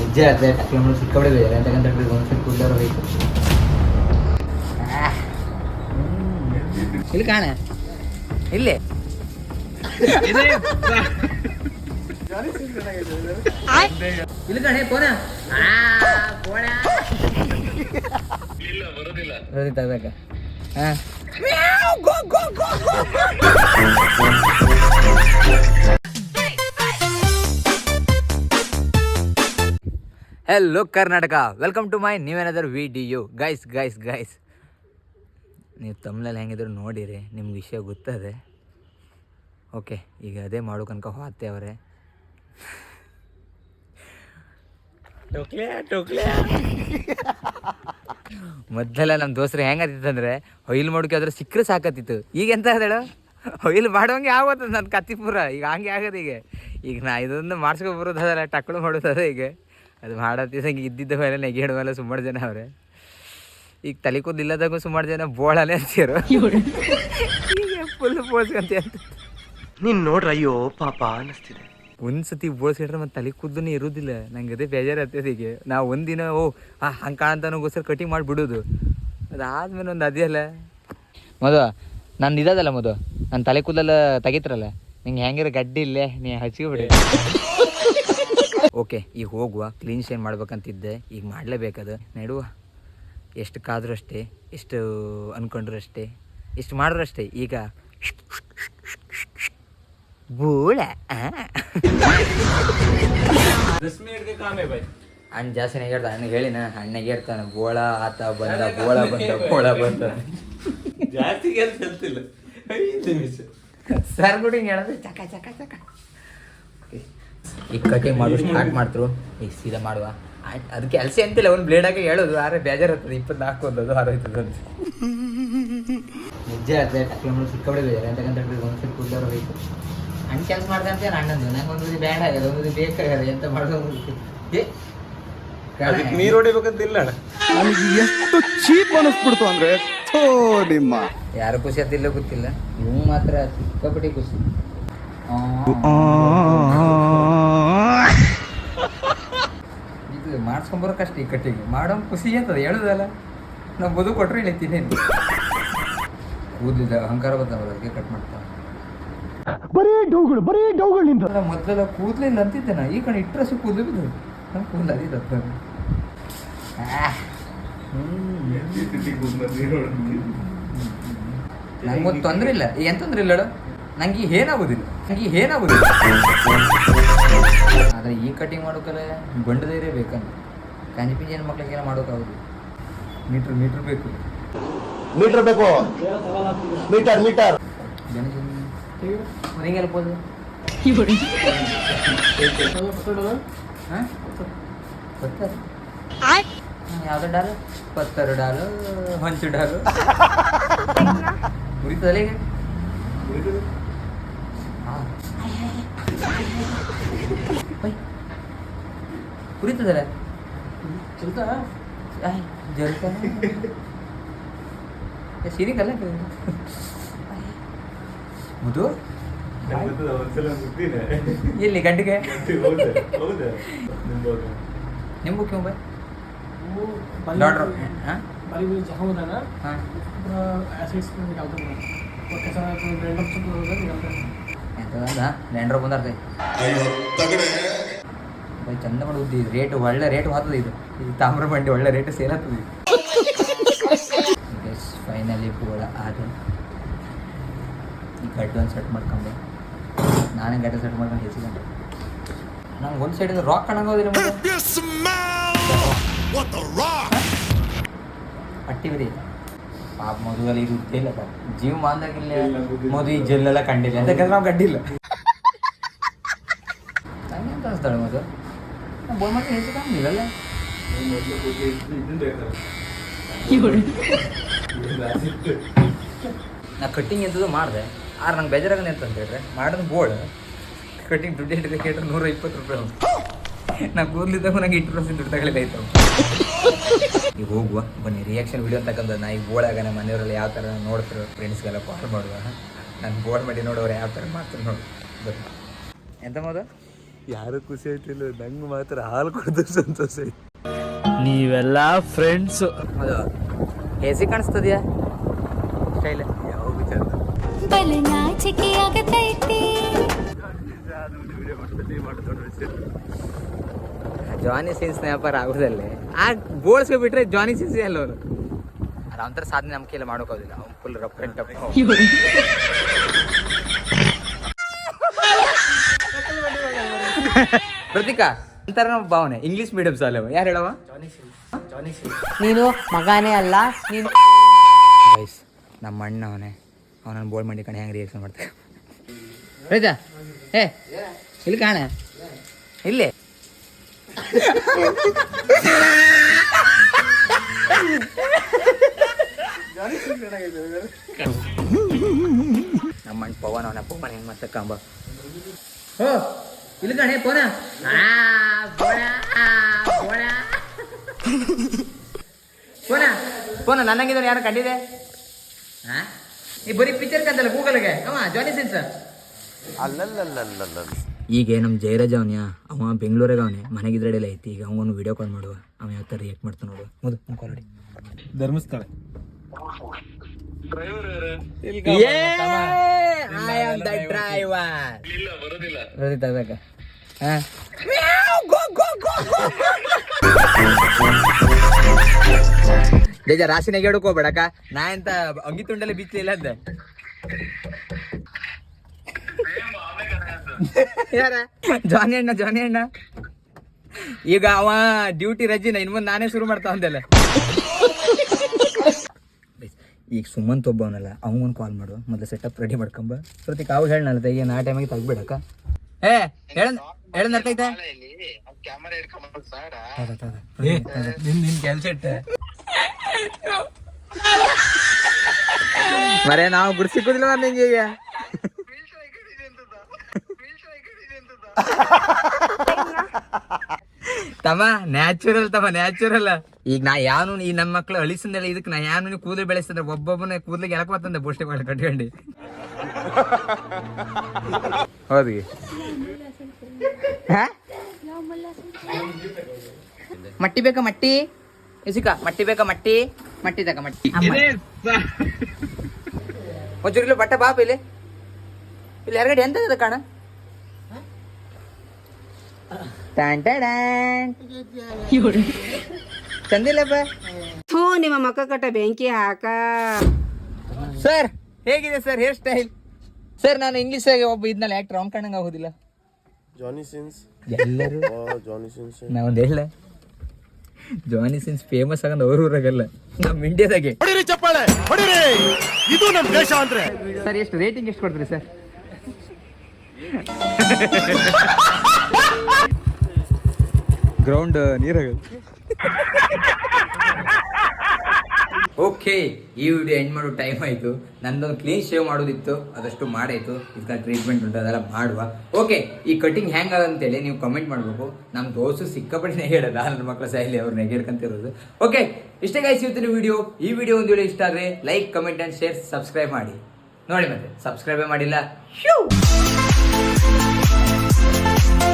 ನಿಜ ಅದೇ ಟಕ್ಲು ಸಿಕ್ಕಬಡಿ ಬೇರೆ ಅಂತಕ್ಕಂಥ ಒಂದ್ಸರಿ ಕೂದಲವ್ರು ಹೋಯ್ತು ಇಲ್ಲಿ ಕಾಣ ಇಲ್ಲಿ ಇಲ್ಲಿ ಕಣೆ ಫೋನ ಬರೋದಿಲ್ಲ ತಗೋಬೇಕ ಹಾಂ hello Karnataka, welcome to my new another video. Guys ನೀವು ತಮ್ಮನಲ್ಲಿ ಹೆಂಗಿದ್ರು ನೋಡಿರಿ, ನಿಮ್ಗೆ ವಿಷಯ ಗೊತ್ತದೆ. ಓಕೆ, ಈಗ ಅದೇ ಮಾಡೋ ಕನಕ ಹೋಗ್ತೇವ್ರೆ. ಮೊದಲೆಲ್ಲ ನಮ್ಮ ದೋಸ್ತರು ಹೆಂಗತ್ತಿತ್ತಂದ್ರೆ ಹೊಯ್ಲು ಮಾಡೋಕೆ ಅದ್ರ ಸಿಕ್ಕರೆ ಸಾಕತ್ತಿತ್ತು. ಈಗ ಎಂತ ಹೇಳು, ಹೊಯ್ಲು ಮಾಡೋಂಗೆ ಆಗೋತದ ನನ್ನ ಕತ್ತಿಪುರ. ಈಗ ಹಂಗೆ ಆಗೋದು. ಈಗ ನಾ ಇದೊಂದು ಮಾಡ್ಸ್ಕೊ ಬರೋದಲ್ಲ, ಟಕ್ಕಳು ಮಾಡೋದದ. ಈಗ ಅದು ಮಾಡತ್ತಿದ್ದಂಗೆ ಇದ್ದಿದ್ದ ಮೇಲೆ ನೆಗೆಡು ಮೇಲೆ ಸುಮಾರು ಜನ ಅವ್ರೆ. ಈಗ ತಲೆ ಕೂದಲಿಲ್ಲದಾಗೂ ಸುಮಾರು ಜನ ಬೋಳನೆ ಅಂತೀರು. ಈಗ ಫುಲ್ ಬೋಳ್ಸ್ಕಂತ ನೀನು ನೋಡ್ರ, ಅಯ್ಯೋ ಪಾಪ ಅನ್ನಿಸ್ತಿದೆ. ಒಂದ್ಸತಿ ಬೋಳ್ಸಿಟ್ರೆ ಮತ್ತೆ ತಲೆ ಕೂದಲೇ ಇರೋದಿಲ್ಲ. ನಂಗೆ ಅದೇ ಬೇಜಾರು ಆಗ್ತದೆ. ಈಗ ನಾವು ಒಂದಿನ ಹಂಗೆ ಕಾಣಂತನಗೋಸ್ಕರ ಕಟಿಂಗ್ ಮಾಡಿಬಿಡೋದು. ಅದಾದ್ಮೇಲೆ ಒಂದು ಅದೇ ಅಲ್ಲ ಮದು, ನಂದು ಇದದಲ್ಲ ಮದು, ನನ್ನ ತಲೆ ಕೂದಲೆಲ್ಲ ತೆಗಿತಾರಲ್ಲ, ನಿಂಗೆ ಹೆಂಗಿರೋ ಗಡ್ಡಿ ಇಲ್ಲೇ ನೀ ಹಚ್ಕೊಬಿಡಿ. ಓಕೆ, ಈಗ ಹೋಗುವ. ಕ್ಲೀನ್ ಶೇನ್ ಮಾಡ್ಬೇಕಂತಿದ್ದೆ, ಈಗ ಮಾಡಲೇಬೇಕದು. ನಡುವ ಎಷ್ಟು ಕಾದ್ರೂ ಅಷ್ಟೇ, ಎಷ್ಟು ಅಂದ್ಕೊಂಡ್ರು ಅಷ್ಟೇ, ಎಷ್ಟು ಮಾಡಿದ್ರು ಅಷ್ಟೇ. ಈಗ ಬೂಳ ಅಣ್ಣ ಜಾಸ್ತಿ ನೆಗೆಡ್ತಾನೆ. ಅಣ್ಣಗೆ ಹೇಳಿನ, ಅಣ್ಣಗೆ ಹೇಳ್ತಾನೆ ಬೋಳ ಆತ ಬಂದ, ಬೋಳ ಬಂದ ಜಾಸ್ತಿ ಹೇಳ್ತಿಲ್ಲ ಸರ್ ಕೂಡ ಹಿಂಗೆ ಹೇಳಿದ್ರೆ ಚಕ ಚಕ ಚಕ. ಈಗ ಕಟಿಂಗ್ ಮಾಡು ಸ್ಟಾರ್ಟ್ ಮಾಡ್ತರು. ಈಗ ಸೀದಾ ಮಾಡುವ. ಅದಕ್ಕೆ ಕೆಲಸ ಅಂತಿಲ್ಲ, ಒಂದು ಬ್ಲೇಡಾಗೆ ಹೇಳೋದು. ಆದ್ರೆ ಬೇಜಾರು ಆಗ್ತದೆ. 24 ಒಂದದು ಆರೋಯ್ತದೆ ಅಂತ ನಿಜ ಅದೇ ಟಕ್ಲು ಸಿಕ್ಕಬಡಿ ಬೇರೆ ಅಂತಕ್ಕಂಥ ಒಂದ್ಸರಿ ಕೂದಲವ್ರು ಹೋಯ್ತು. ಅಣ್ಣ ಕೆಲಸ ಮಾಡ್ದಂತೆ ಅಣ್ಣಂದು. ನಂಗೆ ಒಂದು ಬ್ಯಾಡ್ ಆಗ್ಯದ, ಒಂದು ಬೇಕಾಗ್ಯದ. ಎಂತ ಮಾಡೋದು ನೀರು ಹೊಡಿಬೇಕಂತಿಲ್ಲ. ನನಗೆ ಎಷ್ಟು ಚೀಪ್ ಅನಿಸ್ಬಿಡ್ತು ಅಂದ್ರೆ ನಿಮ್ಮ ಯಾರು ಖುಷಿ ಆಗ್ತಿಲ್ಲ ಗೊತ್ತಿಲ್ಲ, ಇವು ಮಾತ್ರ ಸಿಕ್ಕಾಪಟ್ಟಿ ಖುಷಿ. ಇದು ಮಾಡಿಸ್ಕೊಂಬರೋಕಷ್ಟ. ಈ ಕಟ್ಟಿಗೆ ಮಾಡೋ ಖುಷಿ ಅಂತದ ಹೇಳುದಲ್ಲ. ನಾವು ಬದು ಕೊಟ್ರೆ ಇಳಿತೀನಿ. ಕೂದಲಿಲ್ಲ ಅಹಂಕಾರ ಬರ್ತಾವಲ್ಲ, ಅದಕ್ಕೆ ಕಟ್ ಮಾಡ್ತಾವ. ಬರೀ ಡೌಗಳು ನಿಂತ ಮೊದಲೆಲ್ಲ ಕೂದಲಿಲ್ಲ ಅಂತಿದ್ದೆ ನಾ. ಈ ಕಡೆ ಇಟ್ಟರೆ ಕೂದಲು ಬಿದ್ದು ನಮ್ಮ ಕೂದಲು ಅದಿದ್ದ. ನಂಗೊಂದು ತೊಂದರೆ ಇಲ್ಲ, ಏನ್ ತೊಂದರೆ ಇಲ್ಲ. ನಂಗೆ ಏನಾಗೋದಿಲ್ಲ. ಆದರೆ ಈ ಕಟಿಂಗ್ ಮಾಡೋಕಲ್ಲ ಬಂಡ ಧೈರ್ಯ ಬೇಕಂತ. ಕಂಜಿ ಪಿಂಜಿ ಹೆಣ್ಮಕ್ಳಿಗೆಲ್ಲ ಮಾಡೋಕ್ಕಾಗೋದು. ಮೀಟ್ರ್ ಬೇಕು. ಹಿಂಗೆಲ್ಲ ಪೋದು ಹಾಂ ಗೊತ್ತಾರೆ. ಯಾವ್ದು ಡಾಲು? 70 ಡಾಲು, ಹೊಂಚು ಡಾಲು ಉರಿತದಲ್ಲ ಈಗ. ಉರಿತದಲ್ಲ ಜಲ್ತಾನ ಸಿರಿಕಲ್ಲ ಮುದು ಎಲ್ಲಿ ಗಂಟಿಗೆ ನಿಂಬು ಕ್ಯೂ ಬೈ ಡಾಕ್ಟರ್ ಹಾಂ ಲ್ಯಾಂಡ್ರ ಬಂದಾರ್ತೆ ಚಂದ ಮಾಡುದು. ರೇಟ್ ಒಳ್ಳೆ ರೇಟ್ ಹೋಗ್ತದೆ. ಇದು ತಾಮ್ರ ಬಂಡಿ ಒಳ್ಳೆ ರೇಟ್ ಸೇಲ್ ಆಗ್ತದೆ. ಫೈನಲಿ ಬೋಳ ಆದ. ಈ ಗಡ್ಡೆ ಒಂದು ಸೆಟ್ ಮಾಡ್ಕೊಂಡೆ. ನಾನೇ ಗಡ್ಡೆ ಸೆಟ್ ಮಾಡ್ಕೊಂಡು ಹೆಚ್ಚಿಕೊಂಡೆ. ನಂಗೆ ಒಂದು ಸೈಡಿಂದ ರಾಕ್ ಕಾಣಂಗೋದಿಲ್ಲ. ಅಟ್ಟಿವ್ರಿ ಪಾಪ ಮದುವೆಲ್ಲ ಇದು ಇಲ್ಲ. ಜೀವ ಮಾಂದಾಗಿಲ್ಲ ಮದುವೆ ಜಲ್ಲೆಲ್ಲ ಕಂಡಿಲ್ಲ. ಯಾಕಂದ್ರೆ ನಾವು ಗಡ್ಡಿಲ್ಲ. ನಂಗೆ ಅಂತ ಅನಿಸ್ತಾಳೆ ಮದು. ಬೋಲ್ ಮಾಡಿ ಹೆಚ್ಚು ಕಾಣಿಲ್ಲಲ್ಲ. ನಾ ಕಟ್ಟಿಂಗ್ ಎಂಥದ್ದು ಮಾಡಿದೆ. ಆದ್ರೆ ನಂಗೆ ಬೇಜಾರಾಗಲ್ಲ ಅಂತ ಹೇಳಿದ್ರೆ ಮಾಡೋದು ಬೋರ್ಡ್ ಕಟ್ಟಿಂಗ್ ದುಡ್ಡು ಹಿಡಿದ ಕೇಳಿದ್ರೆ 120 ರೂಪಾಯಿ. ನಾ ಕೂದಲಿದ್ದಾಗ ನಂಗೆ 8% ದುಡ್ಡು ತಗೊಳ್ಳಿದ್ದಾಯ್ತು. ಈಗ ಹೋಗುವ ಬನ್ನಿ ರಿಯಾಕ್ಷನ್ ವಿಡಿಯೋ ಅಂತಕ್ಕಂಥ. ನಾ ಈಗ ಬೋಳಾಗ ನಮ್ಮ ಮನೆಯವರೆಲ್ಲ ಯಾವ ಥರ ನೋಡ್ತಾರೆ, ಫ್ರೆಂಡ್ಸ್ಗೆಲ್ಲ ಕಾಲ್ ಮಾಡುವ. ನಾನು ಬೋರ್ಡ್ ಮಾಡಿ ನೋಡೋರು ಯಾವ ಥರ ಮಾಡ್ತಾರೆ ನೋಡಿ. ಬನ್ನಿ. ಎಂತ ಮೋದು ಯಾರು ಖುಷಿ ಆಯ್ತಿಲ್ಲ, ನಂಗೆ ಮಾತ್ರ ಹಾಲು ಕೊಡ್ದು ಸಂತೋಷ ಆಯ್ತು. ನೀವೆಲ್ಲ ಫ್ರೆಂಡ್ಸು. ಅದು ಹೇಸಿ ಕಾಣಿಸ್ತದ್ಯಾ ಸ್ಟೈಲ್ ಯಾವ ವಿಚಾರ ಜಾನಿ ಸೀನ್ಸ್ ವ್ಯಾಪಾರ ಆಗೋದಲ್ಲೇ ಆ ಬೋಳ್ಸ್ಕೊಬಿಟ್ರೆ ಜಾನಿ ಸೀನ್ಸ್ ಅಲ್ಲ ಅವನು. ಅದು ಒಂಥರ ಸಾಧನೆ ನಮ್ಮ ಕೈಯಲ್ಲಿ ಮಾಡೋಕ್ಕೋದಿಲ್ಲ. ಅವ್ನು ಫುಲ್ ರಫ್ ಅಂಡ್ ಟಫ್. ಪ್ರತೀಕ ಅಂತಾರ ನಮ್ಮ ಭಾವನೆ ಇಂಗ್ಲೀಷ್ ಮೀಡಿಯಂ ಶಾಲೆ ಯಾರು ಹೇಳವ? ನೀನು ಮಗನೇ ಅಲ್ಲ, ನೀನು ಗೈಸ್ ನಮ್ಮ ಅಣ್ಣ ಅವನನ್ನು ಬೋಲ್ ಮಾಡಿ ಕಣೆ ಹೆಂಗೆ ರಿಯಾಕ್ಷನ್ ಮಾಡ್ತಾರೆ ರೈತಾ? ಏ ಇಲ್ಲಿ ಕಾಣ ಇಲ್ಲಿ ನಮ್ಮ ಅಣ್ಣ ಪವನ್ ಪವನ್ ಹೆಂಗೆ ಮಾಡ್ತ ಕಂಬ. ಓ ಇಲ್ಲಿ ಕಣೆ ಪೋನ ಪೋನ ಪೋನ ನನ್ನಂಗಿದ್ರೆ ಯಾರು ಕಂಡಿದೆ? ಹಾಂ ಈ ಬರೀ ಪಿಕ್ಚರ್ ಕಂತಲ್ಲ ಗೂಗಲ್ಗೆ ಅವ ಜಾನಿ ಸಿನ್ಸ್. ಈಗ ನಮ್ಮ ಜಯರಾಜ್ ಅವನ್ಯಾ ಅವ ಬೆಂಗಳೂರಾಗ ಅವನೇ ಮನೆಗಿದ್ರಡೆಲ್ಲ ಐತಿ. ಈಗ ಅವನು ವಿಡಿಯೋ ಕಾಲ್ ಮಾಡುವ, ಅವ ಯಾವ ಥರ ರಿಯಾಕ್ಟ್ ಮಾಡ್ತಾನೆ ನೋಡುವ. ಮೊದಲು ಕಾಲ್ ಮಾಡಿ ಧರ್ಮಸ್ಥಳ. ಬೇಜ ರಾಶಿನಾಗ ಹೇಳಕೋಬೇಡಕ್ಕ, ನಾ ಎಂತ ಅಂಗಿ ತುಂಡಲ್ಲಿ ಬಿಚ್ಚಲಿಲ್ಲ ಅಂದೆ. ಯಾರ? ಜಾನಿ ಅಣ್ಣ ಈಗ ಅವ ಡ್ಯೂಟಿ ರಜಿನ ಇನ್ ಮುಂದೆ ನಾನೇ ಶುರು ಮಾಡ್ತಾ ಅಂದೆಲ್ಲ. ಈಗ ಸುಮಂತ್ ಒಬ್ಬವನಲ್ಲ ಅವನೊಂದು ಕಾಲ್ ಮಾಡು, ಮೊದಲು ಸೆಟಪ್ ರೆಡಿ ಮಾಡ್ಕೊಂಬ. ಪ್ರತಿಕ್ ಅವು ಹೇಳಲ್ಲ ಈಗ ಆ ಟೈಮಿಗೆ ತೆಗ್ಬಿಡಕ್ಕ. ಏ ಹೇಳಂದ ಅರ್ಥ ಐತೆ ನಿನ್ ಕೆಲ್ಸ ಇಟ್ಟೆ ಮರೇ ನಾವು ಗುಡ್ಸಿಕ್ಕುದಿಲ್ಲ ನಿಂಗೆ ಈಗ. ತಮ್ಮ ನ್ಯಾಚುರಲ್. ಈಗ ನಾ ಯಾನು ಈ ನಮ್ಮ ಮಕ್ಳು ಅಳಿಸಂದಲ್ಲ ಇದಕ್ಕೆ ನಾ ಯಾನು ಕೂದಲು ಬೆಳೆಸ್ತಂದ್ರೆ ಒಬ್ಬೊಬ್ಬನ ಕೂದಲಿಗೆ ಎಳಕತ್ತಂದೆ ಬೋಷ್ಟೆ ಮಾಡಿ ಕಟ್ಕೊಂಡು ಹೌದು. ಮಟ್ಟಿ ಬೇಕಾ ಮಟ್ಟಿ ಇಸಿಕ ಮಟ್ಟಿ ಬೇಕಾ ಮಟ್ಟಿ ತಕ ಮಟ್ಟಿ ಒಂಚೂರು ಬಟ್ಟ ಬಾಪ ಇಲ್ಲಿ ಎರಗಡೆ ಎಂತ ಕಾಣ ಚಂದಿಲ್ಲಪ್ಪ. ನಿಮ್ಮ ಮಕ್ಕ ಕಟ್ಟ ಬೆಂಕಿ ಹಾಕ. ಸರ್ ಹೇಗಿದೆ ಸರ್ ಹೇರ್ ಸ್ಟೈಲ್? ಸರ್ ನಾನು ಇಂಗ್ಲಿಷ್ ಒಬ್ಬ ಇದ್ನಲ್ಲ ಆಕ್ಟರ್ ಅವ್ನ ಕಣ್ಣಂಗ ಆಗೋದಿಲ್ಲ. ಜಾನಿ ಸಿನ್ಸ್ ಎಲ್ಲರೂ ಜಾನಿ ಸಿನ್ಸ್ ನಾವೊಂದು ಹೇಳ ಜಾನಿ ಸಿನ್ಸ್ ಫೇಮಸ್ ಆಗಂದ ಅವ್ರ ಊರಾಗಲ್ಲ ನಮ್ಮ ಇಂಡಿಯಾದಾಗೆ. ಚಪ್ಪಾಳೆ ಹೊಡಿರಿ, ಇದು ನಮ್ಮ ದೇಶ ಅಂದ್ರೆ. ಸರ್ ಎಷ್ಟು ರೇಟಿಂಗ್ ಎಷ್ಟು ಕೊಡ್ತೀರಿ ಸರ್? ಗ್ರೌಂಡ್ ನೀರಾಗ. ಓಕೆ, ಈ ವಿಡಿಯೋ ಎಂಡ್ ಮಾಡೋ ಟೈಮ್ ಆಯಿತು. ನಂದೊಂದು ಕ್ಲೀನ್ ಶೇವ್ ಮಾಡೋದಿತ್ತು, ಅದಷ್ಟು ಮಾಡಾಯಿತು. ಇದಕ್ಕೆ ಟ್ರೀಟ್ಮೆಂಟ್ ಉಂಟು, ಅದೆಲ್ಲ ಮಾಡುವ. ಓಕೆ, ಈ ಕಟಿಂಗ್ ಹ್ಯಾಂಗ್ ಆಗಂತೇಳಿ ನೀವು ಕಮೆಂಟ್ ಮಾಡಬೇಕು. ನಮ್ಮ ದೋಸ್ತು ಸಿಕ್ಕಾಪಟ್ಟೆ ನೆಗೆಡದ ನನ್ನ ಮಕ್ಕಳ ಸೈಲಿ ಅವ್ರು ನೆಗೆಡ್ಕಂತಿರೋದು. ಓಕೆ, ಇಷ್ಟೇ ಗಾಯ್ಸ್ ಇವತ್ತಿನ ವಿಡಿಯೋ. ಈ ವಿಡಿಯೋ ಒಂದು ವೇಳೆ ಇಷ್ಟ ಆದರೆ like, comment and share, subscribe ಮಾಡಿ ನೋಡಿ. ಮತ್ತೆ ಸಬ್ಸ್ಕ್ರೈಬೇ ಮಾಡಿಲ್ಲ